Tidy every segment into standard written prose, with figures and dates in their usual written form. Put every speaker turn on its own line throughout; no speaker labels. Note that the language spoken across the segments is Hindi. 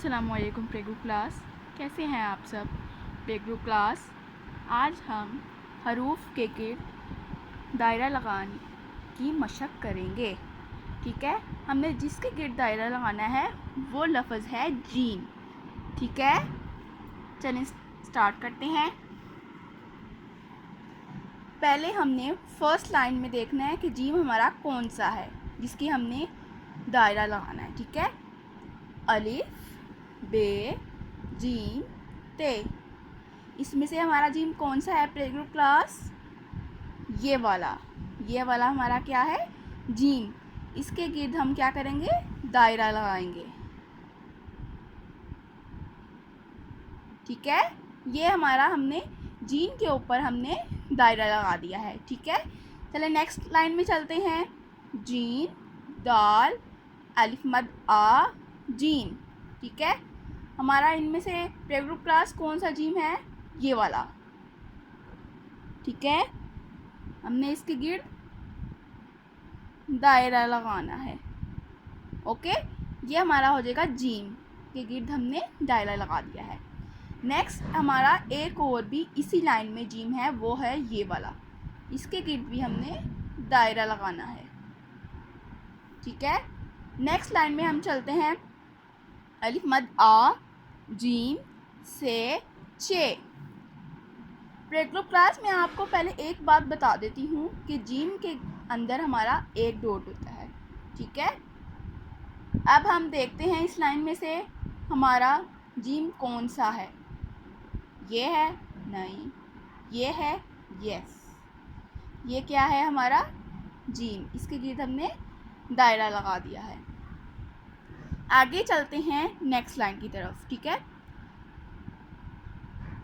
अस्सलामुअलैकुम प्ले ग्रुप क्लास, कैसे हैं आप सब। प्ले ग्रुप क्लास, आज हम हरूफ के गिर्द दायरा लगाने की मशक करेंगे। ठीक है, हमने जिसके गिर्द दायरा लगाना है वो लफ्ज़ है जीम। ठीक है, चलिए स्टार्ट करते हैं। पहले हमने फर्स्ट लाइन में देखना है कि जीम हमारा कौन सा है जिसकी हमने दायरा लगाना है। ठीक है, अलिफ बे जीम ते, इसमें से हमारा जीम कौन सा है प्ले ग्रुप क्लास? ये वाला हमारा क्या है? जीम। इसके गिर्द हम क्या करेंगे? दायरा लगाएंगे। ठीक है, ये हमारा हमने जीम के ऊपर हमने दायरा लगा दिया है। ठीक है, चले नेक्स्ट लाइन में चलते हैं। जीम दाल अलिफ मद आ जीम। ठीक है, हमारा इनमें से प्ले ग्रुप क्लास कौन सा जीम है? ये वाला। ठीक है, हमने इसके गिर्द दायरा लगाना है। ओके, ये हमारा हो जाएगा जीम के गिर्द हमने दायरा लगा दिया है। नेक्स्ट हमारा एक और भी इसी लाइन में जीम है, वो है ये वाला। इसके गिर्द भी हमने दायरा लगाना है। ठीक है, नेक्स्ट लाइन में हम चलते हैं। अलिफ मद आ जीम से चे। प्ले ग्रुप क्लास में आपको पहले एक बात बता देती हूँ कि जीम के अंदर हमारा एक डॉट होता है। ठीक है, अब हम देखते हैं इस लाइन में से हमारा जीम कौन सा है। ये है? नहीं। ये है? यस। ये क्या है हमारा? जीम। इसके गिर्द हमने दायरा लगा दिया है। आगे चलते हैं नेक्स्ट लाइन की तरफ। ठीक है,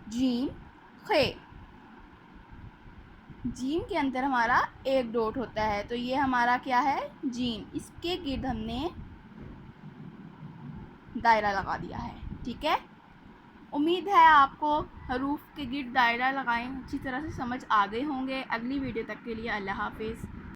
जीम खे। जीम के अंदर हमारा एक डॉट होता है, तो ये हमारा क्या है? जीम। इसके गिर्द हमने दायरा लगा दिया है। ठीक है, उम्मीद है आपको हरूफ के गिर्द दायरा लगाएं अच्छी तरह से समझ आ गए होंगे। अगली वीडियो तक के लिए अल्लाह हाफिज़।